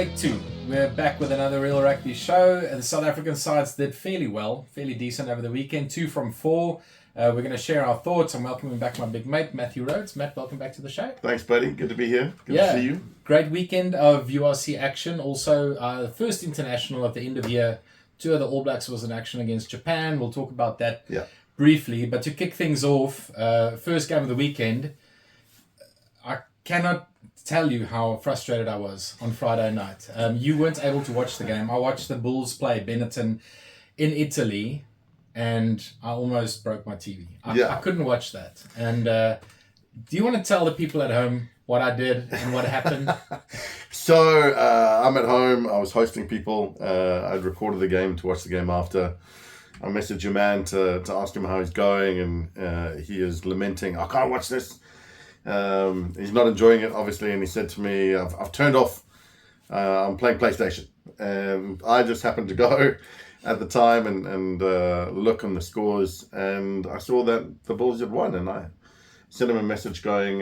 take two. We're back with another Real Rugby show. The South African sides did fairly well, fairly decent over the weekend. 2 from 4. We're going to share our thoughts. I'm welcoming back my big mate, Matthew Rhodes. Matt, welcome back to the show. Thanks, buddy. Good to be here. Good to see you. Great weekend of URC action. Also, the first international of the end of year. 2 of the All Blacks was in action against Japan. We'll talk about that briefly. But to kick things off, first game of the weekend, I cannot tell you how frustrated I was on Friday night. You weren't able to watch the game. I watched the Bulls play Benetton in Italy, and I almost broke my TV. I couldn't watch that. And do you want to tell the people at home what I did and what happened? So I'm at home. I was hosting people. I'd recorded the game to watch the game after. I messaged your man to ask him how he's going, and he is lamenting, I can't watch this. He's not enjoying it, obviously, and he said to me, I've turned off. I'm playing PlayStation. And I just happened to go at the time and look on the scores, and I saw that the Bulls had won, and I sent him a message going,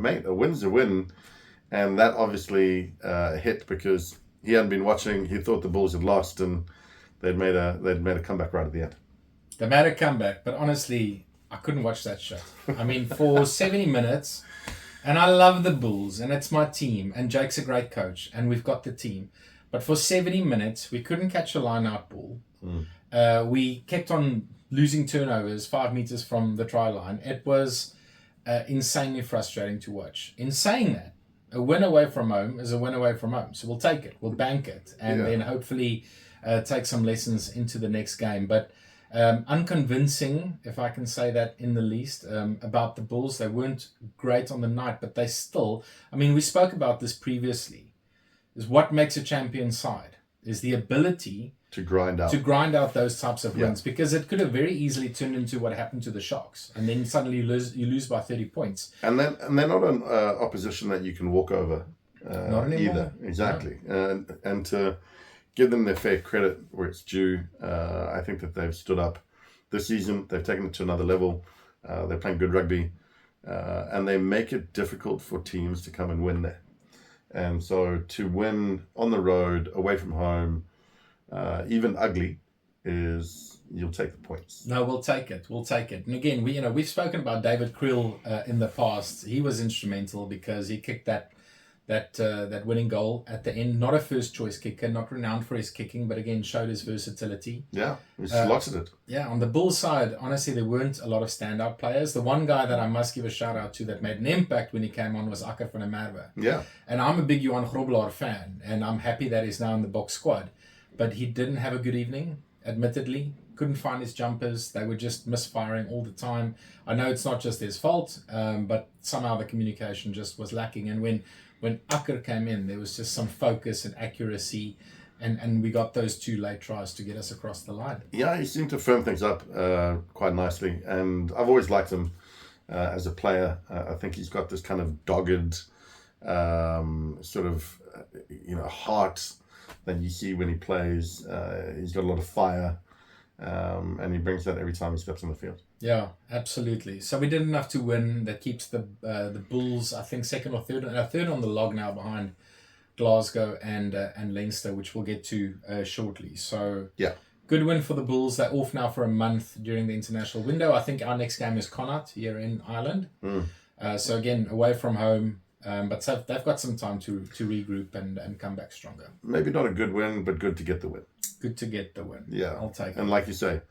mate, a win's a win. And that obviously hit because he hadn't been watching. He thought the Bulls had lost, and they'd made a comeback right at the end. They made a comeback, but honestly, I couldn't watch that shit. I mean, for 70 minutes, and I love the Bulls, and it's my team, and Jake's a great coach, and we've got the team. But for 70 minutes, we couldn't catch a line-out ball. We kept on losing turnovers 5 meters from the try line. It was insanely frustrating to watch. In saying that, a win away from home is a win away from home. So we'll take it, we'll bank it, and then hopefully take some lessons into the next game. But unconvincing, if I can say that in the least, about the Bulls. They weren't great on the night, but they still, I mean, we spoke about this previously, is what makes a champion side, is the ability to grind out those types of wins, because it could have very easily turned into what happened to the Sharks, and then suddenly you lose by 30 points. And they're not an opposition that you can walk over not anymore. Either. Exactly. No. And to give them their fair credit where it's due, I think that they've stood up this season. They've taken it to another level. They're playing good rugby, and they make it difficult for teams to come and win there. And so to win on the road, away from home, even ugly, is you'll take the points. No, we'll take it. And again, we've spoken about David Creel in the past. He was instrumental because he kicked that winning goal at the end. Not a first choice kicker, not renowned for his kicking, but again showed his versatility. Yeah, he slotted it. Yeah, on the Bulls side, honestly, there weren't a lot of standout players. The one guy that I must give a shout out to that made an impact when he came on was Akker van der Merwe. Yeah. And I'm a big Johan Grobelaar fan, and I'm happy that he's now in the box squad. But he didn't have a good evening, admittedly. Couldn't find his jumpers. They were just misfiring all the time. I know it's not just his fault, but somehow the communication just was lacking. And when Akker came in, there was just some focus and accuracy, and we got those 2 late tries to get us across the line. Yeah, he seemed to firm things up quite nicely, and I've always liked him as a player. I think he's got this kind of dogged sort of heart that you see when he plays. He's got a lot of fire, and he brings that every time he steps on the field. Yeah, absolutely. So we did enough to win. That keeps the Bulls, I think, third on the log now, behind Glasgow and Leinster, which we'll get to shortly. So good win for the Bulls. They're off now for a month during the international window. I think our next game is Connacht here in Ireland. So again, away from home. But so they've got some time to regroup and come back stronger. Maybe not a good win, but good to get the win. Good to get the win. Yeah, I'll take it. And like you say,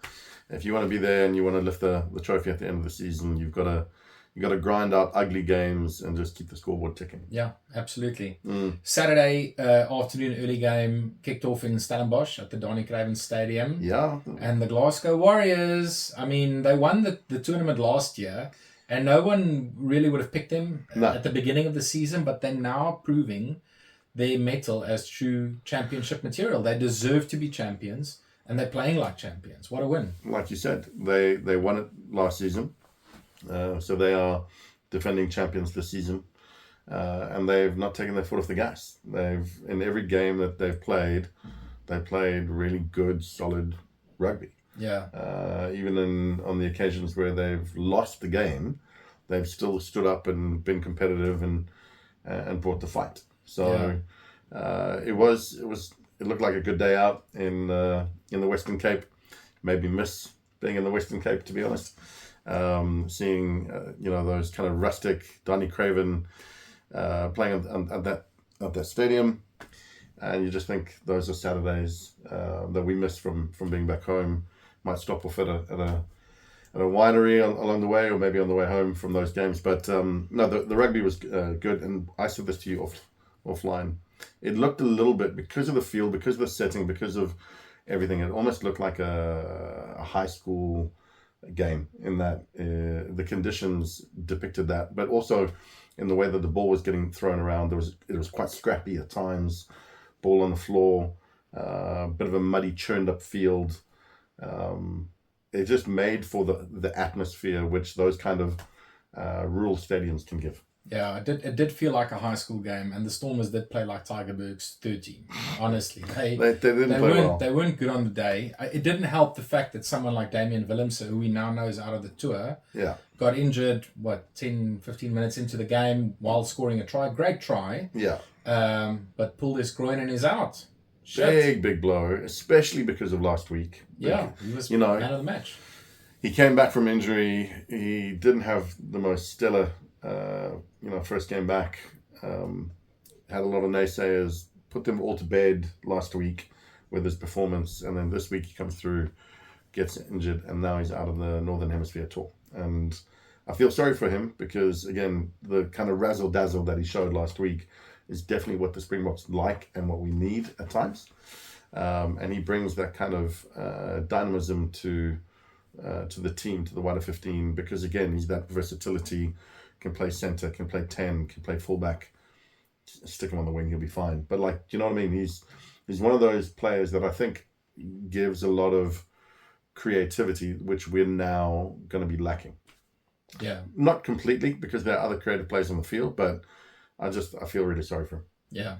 if you want to be there and you want to lift the trophy at the end of the season, you've got to grind out ugly games and just keep the scoreboard ticking. Yeah, absolutely. Saturday afternoon early game kicked off in Stellenbosch at the Donny Craven Stadium. Yeah. And the Glasgow Warriors, I mean, they won the tournament last year. And no one really would have picked them at the beginning of the season, but they're now proving their mettle as true championship material. They deserve to be champions, and they're playing like champions. What a win. Like you said, they won it last season. So they are defending champions this season. And they've not taken their foot off the gas. In every game that they've played, they played really good, solid rugby. Yeah. Even on the occasions where they've lost the game, they've still stood up and been competitive and brought the fight. So It looked like a good day out in the Western Cape. Made me miss being in the Western Cape, to be honest. Seeing those kind of rustic Donny Craven playing at that stadium, and you just think those are Saturdays that we miss from being back home. Might stop off at a winery along the way, or maybe on the way home from those games. But no, the rugby was good, and I said this to you offline. It looked a little bit, because of the field, because of the setting, because of everything, it almost looked like a high school game, in that the conditions depicted that, but also in the way that the ball was getting thrown around. It was quite scrappy at times, ball on the floor, bit of a muddy, churned up field. It just made for the atmosphere which those kind of rural stadiums can give. Yeah, it did feel like a high school game, and the Stormers did play like Tigerberg's 13. Honestly, they didn't play well. They weren't good on the day. It didn't help the fact that someone like Damian Willemse, who we now know is out of the tour, got injured 10-15 minutes into the game while scoring a try. Great try. Yeah. But pulled his groin and is out. Shit. Big blow, especially because of last week. Yeah, he was man of the match. He came back from injury. He didn't have the most stellar first game back. Had a lot of naysayers, put them all to bed last week with his performance, and then this week he comes through, gets injured, and now he's out of the Northern Hemisphere tour. And I feel sorry for him, because again, the kind of razzle dazzle that he showed last week is definitely what the Springboks like and what we need at times. And he brings that kind of dynamism to the team, to the wider 15, because again, he's that versatility. Can play centre, can play 10, can play fullback. Stick him on the wing, he'll be fine. But you know what I mean? He's one of those players that I think gives a lot of creativity, which we're now going to be lacking. Yeah. Not completely, because there are other creative players on the field, but I feel really sorry for him. Yeah.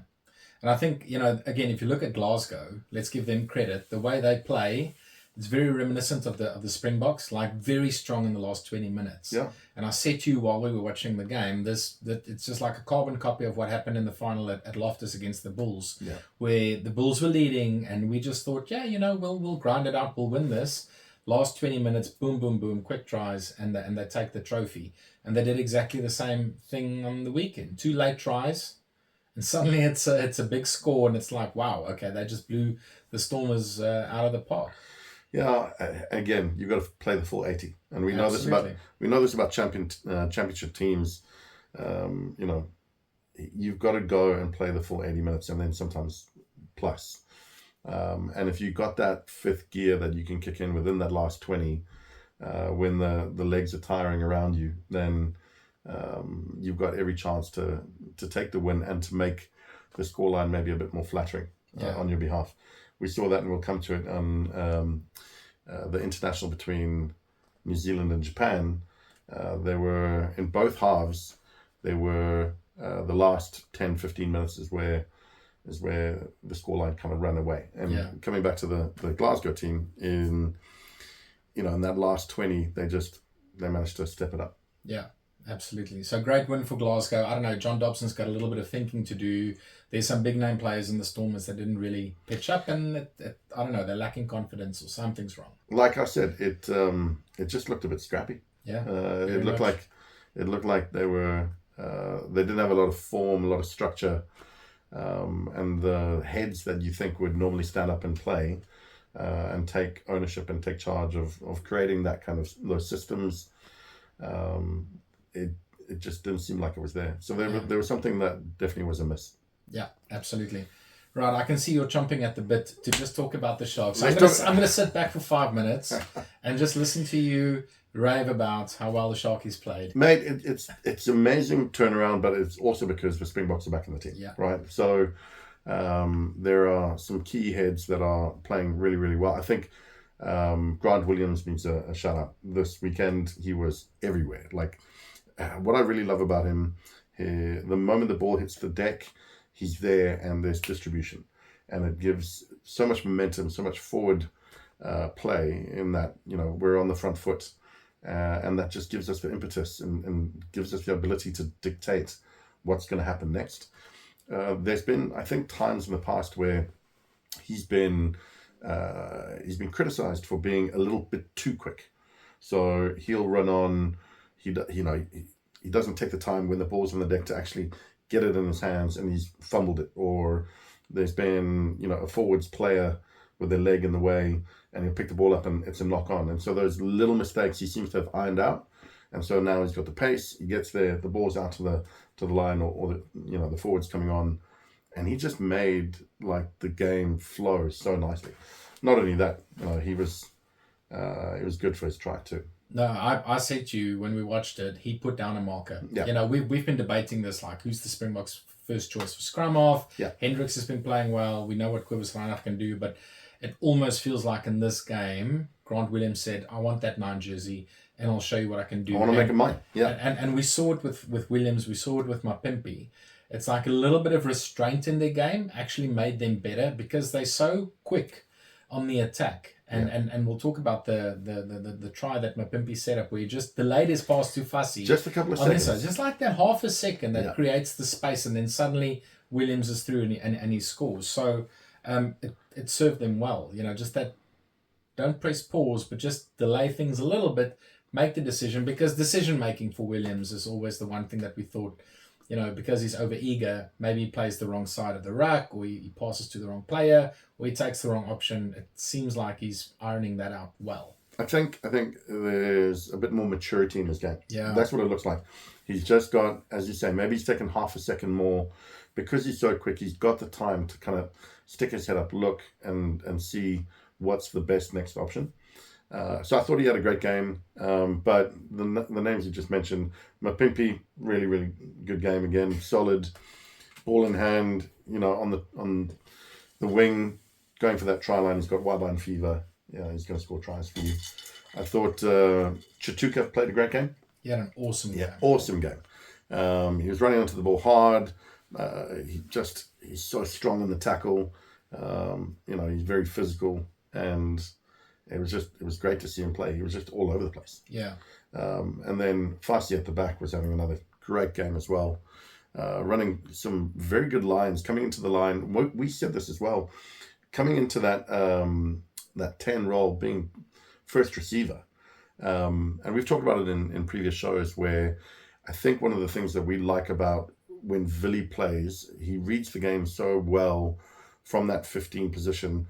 And I think, again, if you look at Glasgow, let's give them credit. The way they play, it's very reminiscent of the Springboks, like very strong in the last 20 minutes. Yeah. And I said to you while we were watching the game, that it's just like a carbon copy of what happened in the final at Loftus against the Bulls, where the Bulls were leading, and we just thought, we'll grind it out, we'll win this. Last 20 minutes, boom, boom, boom, quick tries, and they take the trophy. And they did exactly the same thing on the weekend. 2 late tries, and suddenly it's a big score, and it's like, wow, okay, they just blew the Stormers out of the park. Yeah, again, you've got to play the full 80, and we know this about championship teams. You've got to go and play the full 80 minutes, and then sometimes plus. And if you got that fifth gear that you can kick in within that last 20, when the legs are tiring around you, then you've got every chance to take the win and to make the scoreline maybe a bit more flattering on your behalf. We saw that, and we'll come to it on the international between New Zealand and Japan. There were, in both halves, the last 10-15 minutes is where the scoreline kind of ran away. And coming back to the Glasgow team, in that last 20, they managed to step it up. Yeah. Absolutely. So great win for Glasgow. I don't know, John Dobson's got a little bit of thinking to do. There's some big name players in the Stormers that didn't really pitch up, and I don't know, they're lacking confidence or something's wrong. Like I said, it just looked a bit scrappy. Yeah. It looked like they were they didn't have a lot of form, a lot of structure, and the heads that you think would normally stand up and play and take ownership and take charge of creating that kind of those systems. It just didn't seem like it was there. So there was something that definitely was amiss. Yeah, absolutely. Right, I can see you're chomping at the bit to just talk about the Sharks. I'm going to sit back for 5 minutes and just listen to you rave about how well the Sharkies played. Mate, it's amazing turnaround, but it's also because the Springboks are back in the team. Yeah. Right? So there are some key heads that are playing really, really well. I think Grant Williams needs a shout out. This weekend, he was everywhere. What I really love about him, the moment the ball hits the deck, he's there, and there's distribution. And it gives so much momentum, so much forward play in that, we're on the front foot. And that just gives us the impetus and gives us the ability to dictate what's going to happen next. there's been, I think, times in the past where he's been criticised for being a little bit too quick. So he'll run on. He doesn't take the time when the ball's on the deck to actually get it in his hands, and he's fumbled it. Or there's been a forwards player with their leg in the way, and he'll pick the ball up and it's a knock on. And so those little mistakes he seems to have ironed out. And so now he's got the pace. He gets there. The ball's out to the line, or the forwards coming on, and he just made the game flow so nicely. Not only that, it was good for his try too. No, I said to you when we watched it, he put down a marker. Yeah. We've been debating this, who's the Springboks' first choice for scrum off. Yeah. Hendricks has been playing well. We know what Quivers Reinach can do, but it almost feels like in this game, Grant Williams said, I want that 9 jersey, and I'll show you what I can do. I want to make it mine. Yeah. And we saw it with Williams. We saw it with Mapimpi. It's like a little bit of restraint in their game actually made them better because they're so quick on the attack. And we'll talk about the try that Mapimpi set up where he just delayed his pass too fussy. Just a couple of seconds. Just like that half a second that creates the space, and then suddenly Williams is through and he scores. So it served them well. Just that, don't press pause, but just delay things a little bit, make the decision, because decision making for Williams is always the one thing that we thought, because he's over eager, maybe he plays the wrong side of the ruck, or he passes to the wrong player, or he takes the wrong option. It seems like he's ironing that out well. I think there's a bit more maturity in his game. Yeah. That's what it looks like. He's just got, as you say, maybe he's taken half a second more. Because he's so quick, he's got the time to kind of stick his head up, look, and see what's the best next option. So I thought he had a great game. But the names you just mentioned, Mapimpi, really, really good game again. Solid, ball in hand, on the wing, going for that try line. He's got wide line fever. He's going to score tries for you. I thought Chatuka played a great game. He had an awesome game. Yeah, awesome game. He was running onto the ball hard. He's so strong in the tackle. He's very physical, and it was great to see him play. He was just all over the place. Yeah. And then Fassi at the back was having another great game as well. Running some very good lines, coming into the line. We said this as well. Coming into that 10 role, being first receiver. And we've talked about it in previous shows, where I think one of the things that we like about when Villy plays, he reads the game so well from that 15 position,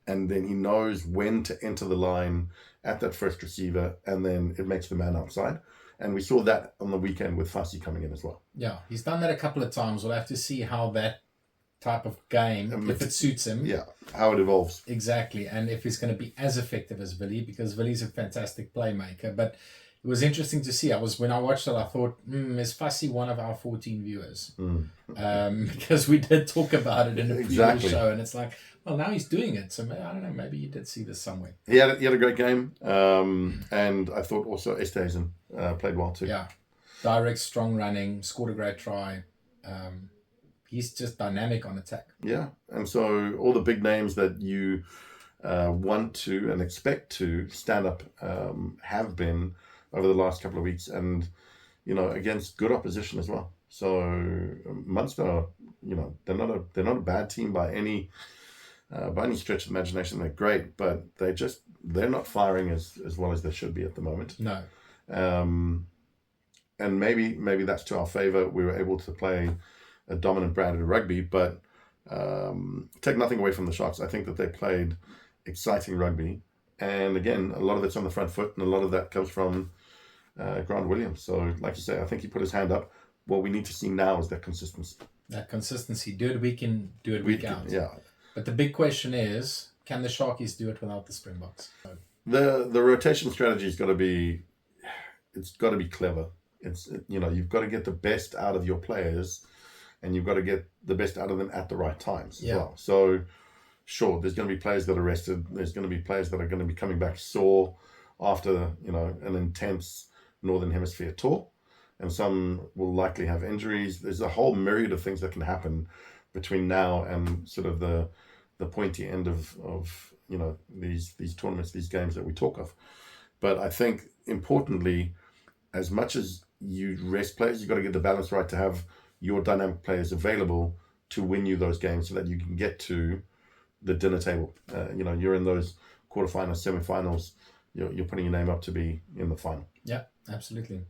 and then he knows when to enter the line at that first receiver, and then it makes the man outside. And we saw that on the weekend with Fassi coming in as well. Yeah, he's done that a couple of times. We'll have to see how that type of game, if it suits him. Yeah, how it evolves. Exactly, and if he's going to be as effective as Villy, because Villy's a fantastic playmaker. But it was interesting to see. When I watched it, I thought, is Fassi one of our 14 viewers? Because we did talk about it in a previous show, and it's like, well, now he's doing it. So I don't know, maybe you did see this somewhere. He had a great game, and I thought also Esterhuizen played well too. Yeah, direct, strong running, scored a great try. He's just dynamic on attack. Yeah, and so all the big names that you want to and expect to stand up have been over the last couple of weeks, and against good opposition as well. So Munster, they're not a bad team by any stretch of imagination. They're great, but they're not firing as well as they should be at the moment. No. And maybe that's to our favor. We were able to play a dominant brand of rugby, but take nothing away from the Sharks. I think that they played exciting rugby, and again, a lot of it's on the front foot, and a lot of that comes from Grant Williams. So, like you say, I think he put his hand up. What we need to see now is that consistency. Do it week in, do it week out. Yeah. But the big question is, can the Sharkies do it without the Springboks? The rotation strategy's got to be, it's got to be clever. It's you've got to get the best out of your players, and you've got to get the best out of them at the right times as well. So, sure, there's going to be players that are rested. There's going to be players that are going to be coming back sore after an intense Northern Hemisphere tour, and some will likely have injuries. There's a whole myriad of things that can happen between now and sort of the pointy end of these tournaments, these games that we talk of. But I think importantly, as much as you rest players, you've got to get the balance right to have your dynamic players available to win you those games so that you can get to the dinner table. You're in those quarterfinals, semifinals. You're putting your name up to be in the final. Yeah, absolutely.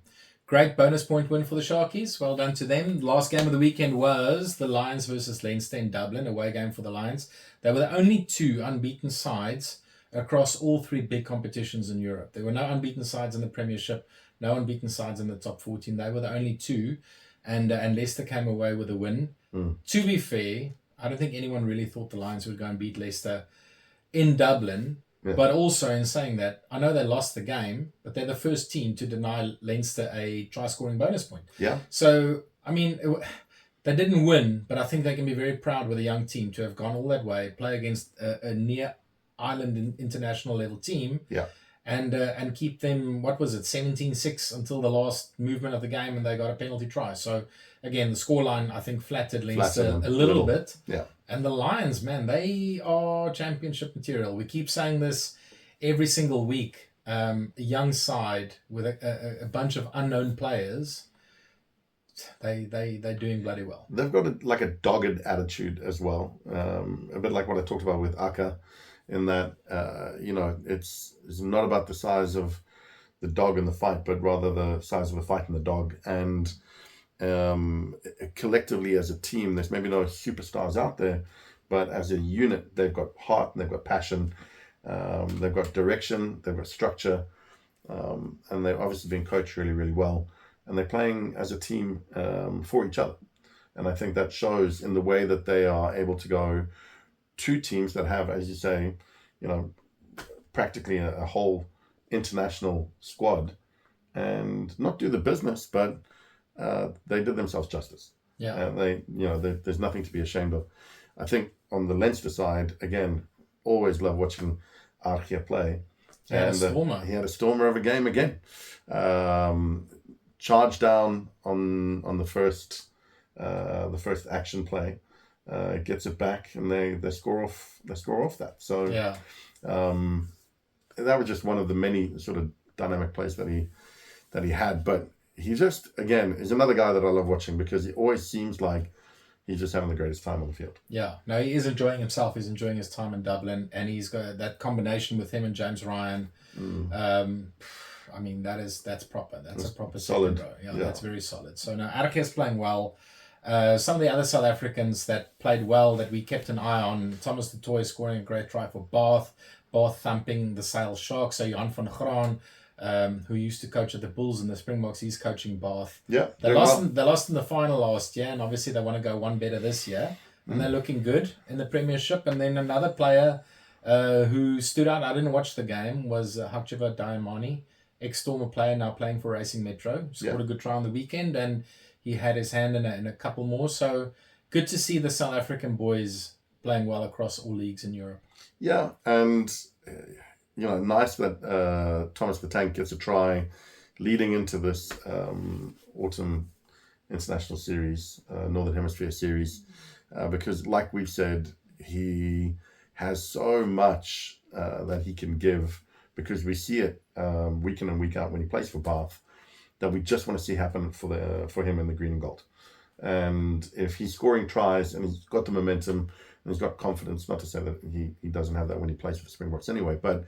Great bonus point win for the Sharkies. Well done to them. Last game of the weekend was the Lions versus Leinster in Dublin, away game for the Lions. They were the only two unbeaten sides across all three big competitions in Europe. There were no unbeaten sides in the Premiership, no unbeaten sides in the top 14. They were the only two, and Leicester came away with a win. To be fair, I don't think anyone really thought the Lions would go and beat Leicester in Dublin. Yeah. But also in saying that, I know they lost the game, but they're the first team to deny Leinster a try-scoring bonus point. Yeah. So, I mean, they didn't win, but I think they can be very proud with a young team to have gone all that way, play against a near island international level team. Yeah. And keep them, 17-6 until the last movement of the game, and they got a penalty try. So, again, the scoreline, I think, flattered Leinster a little bit. Yeah. And the Lions, man, they are championship material. We keep saying this every single week. A young side with a bunch of unknown players, they're doing bloody well. They've got a dogged attitude as well. A bit like what I talked about with Aka, in that, it's not about the size of the dog in the fight, but rather the size of the fight in the dog. And collectively as a team, there's maybe no superstars out there, but as a unit, they've got heart and they've got passion, they've got direction, they've got structure, and they've obviously been coached really, really well, and they're playing as a team for each other. And I think that shows in the way that they are able to go to teams that have, as you say, practically a whole international squad, and not do the business, but they did themselves justice. Yeah. There's nothing to be ashamed of. I think on the Leinster side, again, always love watching Archie play. He had a stormer of a game again. Charge down on the first action play, gets it back, and they score off that. So yeah. That was just one of the many sort of dynamic plays that he had, but he just, again, is another guy that I love watching because he always seems like he's just having the greatest time on the field. Yeah, no, he is enjoying himself. He's enjoying his time in Dublin, and he's got that combination with him and James Ryan. I mean, that's proper. That's a proper solid. Yeah, that's very solid. So now Arke's playing well. Some of the other South Africans that played well that we kept an eye on: Thomas du Toit scoring a great try for Bath thumping the Sale Sharks. So Johan van Graan, who used to coach at the Bulls and the Springboks, he's coaching Bath. Yeah, they lost in the final last year, and obviously they want to go one better this year, and they're looking good in the Premiership. And then another player who stood out, I didn't watch the game, was Hakchiva Diamani, ex-Stormer player, now playing for Racing Metro. Scored a good try on the weekend, and he had his hand in a couple more. So good to see the South African boys playing well across all leagues in Europe. Yeah, and nice that Thomas the Tank gets a try leading into this autumn international series, Northern Hemisphere series, because like we've said, he has so much that he can give, because we see it week in and week out when he plays for Bath, that we just want to see happen for him in the green and gold. And if he's scoring tries and he's got the momentum and he's got confidence, not to say that he doesn't have that when he plays for the Springboks anyway, but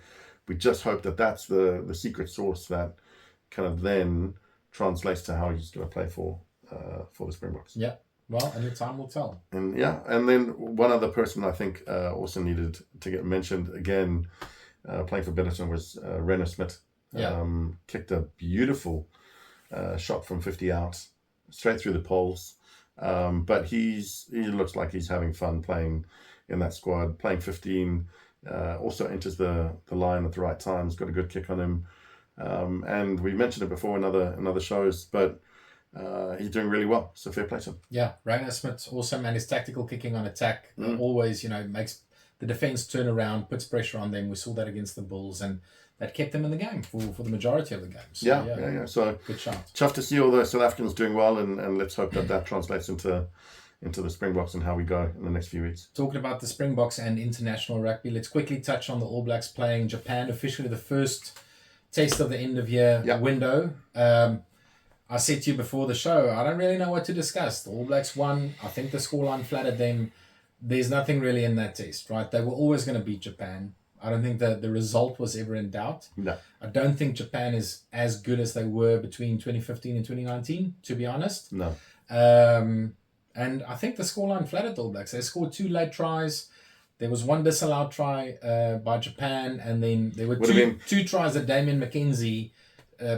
we just hope that that's the secret sauce that kind of then translates to how he's going to play for the Springboks. Yeah, well, only time will tell. And then one other person I think also needed to get mentioned again, playing for Benetton, was Werner Matt. Kicked a beautiful shot from 50 out, straight through the poles. But he looks like he's having fun playing in that squad, playing 15. Also enters the line at the right time. He's got a good kick on him. And we mentioned it before in other shows, but he's doing really well. So fair play to him. Yeah, Werner Smith also, man, his tactical kicking on attack always, makes the defense turn around, puts pressure on them. We saw that against the Bulls, and that kept them in the game for the majority of the games. So, yeah. So good shot. Tough to see all the South Africans doing well, and let's hope that translates into the Springboks and how we go in the next few weeks. Talking about the Springboks and international rugby, let's quickly touch on the All Blacks playing Japan, officially the first taste of the end of year window. I said to you before the show, I don't really know what to discuss. The All Blacks won. I think the scoreline flattered them. There's nothing really in that test, right? They were always going to beat Japan. I don't think that the result was ever in doubt. No. I don't think Japan is as good as they were between 2015 and 2019, to be honest. No. And I think the scoreline flattered the All Blacks. They scored 2 late tries. There was 1 disallowed try by Japan, and then there were two tries that Damien McKenzie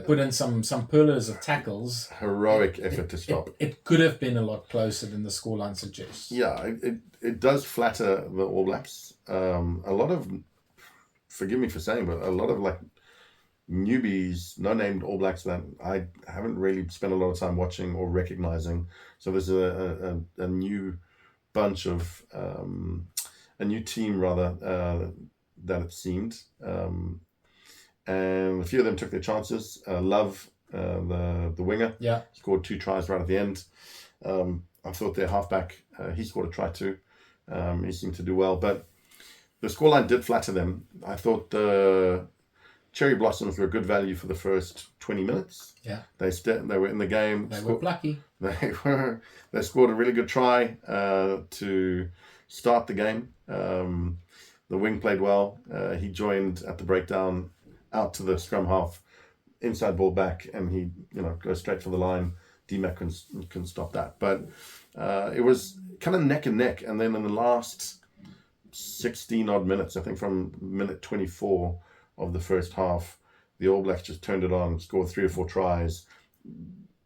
put in some pillars of tackles. Heroic effort to stop. It could have been a lot closer than the scoreline suggests. Yeah, it does flatter the All Blacks. A lot of, forgive me for saying, but a lot of like newbies, no-named All Blacks that I haven't really spent a lot of time watching or recognizing. So there's a new bunch of, a new team rather, that it seemed. And a few of them took their chances. Love, the winger, scored 2 tries right at the end. I thought their halfback, he scored a try too. He seemed to do well, but the scoreline did flatter them. I thought the Cherry Blossoms were good value for the first 20 minutes. Yeah, they were in the game. They were lucky. They scored a really good try to start the game. The wing played well. He joined at the breakdown out to the scrum half, inside ball back, and he goes straight for the line. D-Mac couldn't stop that. But it was kind of neck and neck. And then in the last 16 odd minutes, I think from minute 24 of the first half, the All Blacks just turned it on, scored 3 or 4 tries,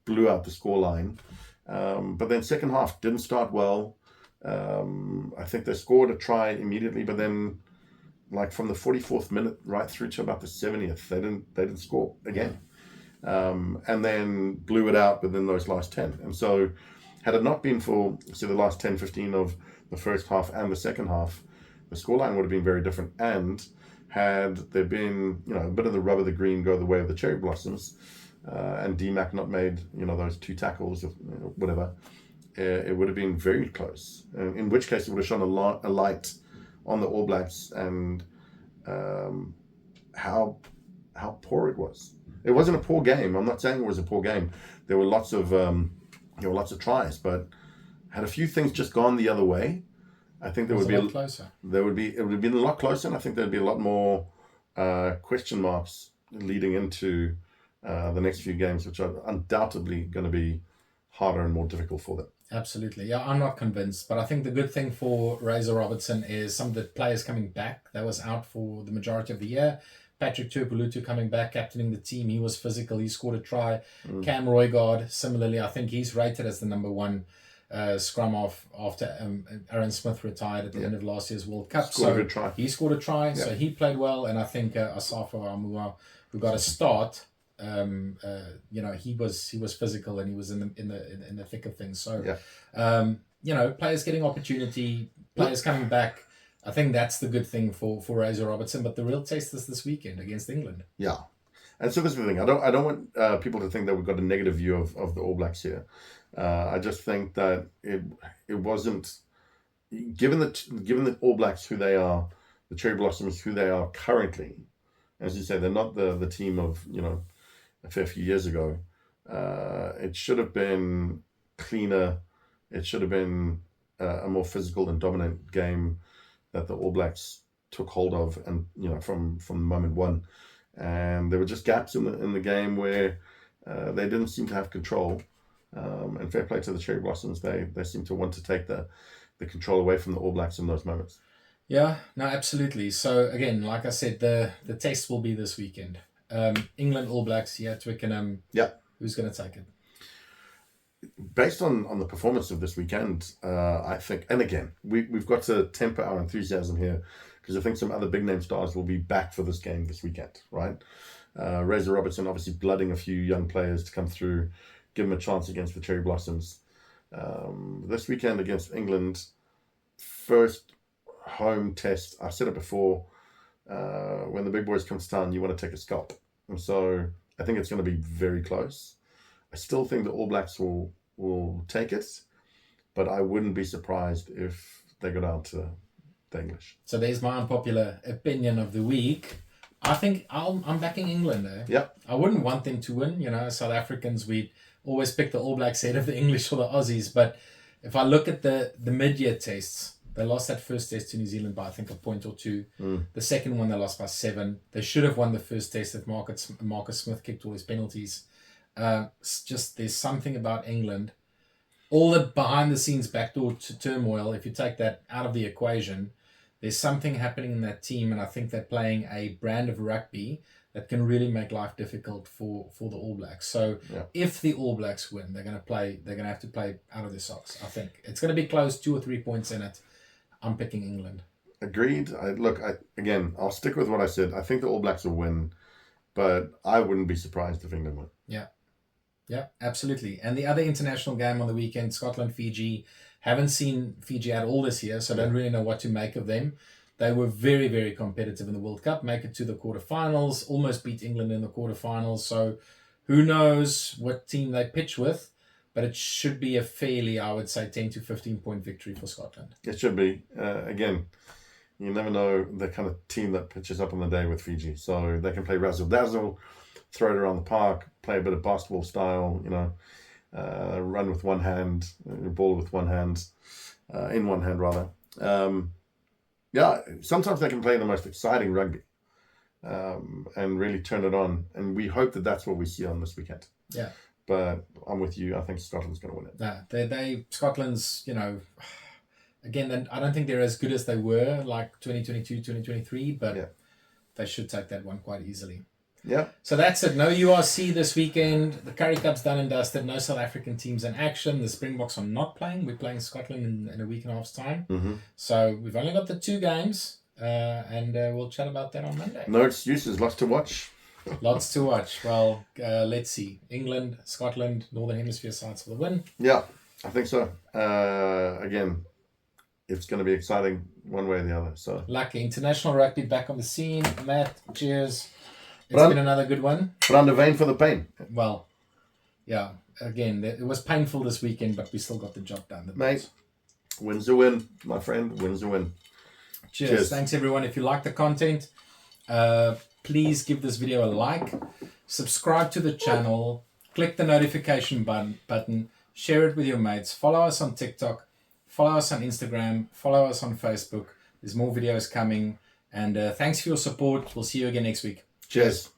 blew out the scoreline. But then second half didn't start well. I think they scored a try immediately, but then like from the 44th minute right through to about the 70th, they didn't score again. And then blew it out within those last 10. And so had it not been for the last 10, 15 of the first half and the second half, the scoreline would have been very different. And had there been, a bit of the rub of the green go the way of the Cherry Blossoms, and D-Mac not made, those 2 tackles or whatever, it would have been very close. In which case it would have shone a light on the All Blacks and how poor it was. It wasn't a poor game. I'm not saying it was a poor game. There were lots of tries, but had a few things just gone the other way, I think there would be a lot closer. It would have been a lot closer, and I think there'd be a lot more question marks leading into the next few games, which are undoubtedly going to be harder and more difficult for them. Absolutely. Yeah, I'm not convinced, but I think the good thing for Razor Robertson is some of the players coming back. That was out for the majority of the year. Patrick Tuipulotu coming back, captaining the team. He was physical. He scored a try. Cam Roygaard, similarly, I think he's rated as the number 1 scrum off after Aaron Smith retired at the end of last year's World Cup. Scored a good try. He scored a try, so he played well. And I think Asafo Amua, who got a start, he was physical and he was in the thick of things. So, players getting opportunity, players coming back. I think that's the good thing for Razor Robertson. But the real test is this weekend against England. Yeah, and so this is the thing. I don't want people to think that we've got a negative view of the All Blacks here. I just think that it wasn't given the All Blacks who they are, the Cherry Blossoms who they are currently. As you say, they're not the team of a fair few years ago. It should have been cleaner. It should have been a more physical and dominant game that the All Blacks took hold of, and from moment one. And there were just gaps in the game where they didn't seem to have control. And fair play to the Cherry Blossoms, they seem to want to take the control away from the All Blacks in those moments. Yeah, no, absolutely. So again, like I said, the test will be this weekend. England All Blacks here at Twickenham. Yeah. Who's going to take it? Based on the performance of this weekend, I think, and again, we've got to temper our enthusiasm here, because I think some other big name stars will be back for this game this weekend, right? Razor Robertson obviously blooding a few young players to come through, give them a chance against the Cherry Blossoms. This weekend against England, first home test. I've said it before, when the big boys come to town, you want to take a scalp. And so I think it's going to be very close. I still think the All Blacks will take it, but I wouldn't be surprised if they go down to the English. So there's my unpopular opinion of the week. I think I'm backing England there. Yeah. I wouldn't want them to win. South Africans, we always pick the All Blacks ahead of the English or the Aussies. But if I look at the mid-year tests, they lost that first test to New Zealand by, I think, a point or two. The second one, they lost by 7. They should have won the first test if Marcus Smith kicked all his penalties. There's something about England. All the behind-the-scenes backdoor turmoil, if you take that out of the equation, there's something happening in that team, and I think they're playing a brand of rugby that can really make life difficult for the All Blacks. So if the All Blacks win, they're going to have to play out of their socks. I think it's going to be close, 2 or 3 points in it. I'm picking England. Agreed. I'll stick with what I said. I think the All Blacks will win, but I wouldn't be surprised if England win. Yeah, absolutely. And the other international game on the weekend, Scotland, Fiji. Haven't seen Fiji at all this year, so I don't really know what to make of them. They were very, very competitive in the World Cup, make it to the quarterfinals, almost beat England in the quarterfinals. So who knows what team they pitch with, but it should be a fairly, I would say, 10 to 15 point victory for Scotland. It should be. Again, you never know the kind of team that pitches up on the day with Fiji. So they can play razzle-dazzle, throw it around the park, play a bit of basketball style, run with one hand, ball with one hand, in one hand rather. Sometimes they can play the most exciting rugby and really turn it on. And we hope that that's what we see on this weekend. Yeah. But I'm with you. I think Scotland's going to win it. Scotland's, again, I don't think they're as good as they were like 2022, 2023, but they should take that one quite easily. Yeah. So that's it. No URC this weekend. The Currie Cup's done and dusted. No South African teams in action. The Springboks are not playing. We're playing Scotland in a week and a half's time. Mm-hmm. So we've only got the 2 games, and we'll chat about that on Monday. No excuses. Lots to watch. Lots to watch. Well, let's see. England, Scotland, Northern Hemisphere sides for the win. Yeah, I think so. Again, it's going to be exciting one way or the other. So lucky. International rugby back on the scene. Matt, cheers. It's been another good one. But under vein for the pain. Well, yeah. Again, it was painful this weekend, but we still got the job done. Mate, win's a win, my friend. Win's a win. Cheers. Thanks, everyone. If you like the content, please give this video a like. Subscribe to the channel. Click the notification button. Share it with your mates. Follow us on TikTok. Follow us on Instagram. Follow us on Facebook. There's more videos coming. And thanks for your support. We'll see you again next week. Cheers.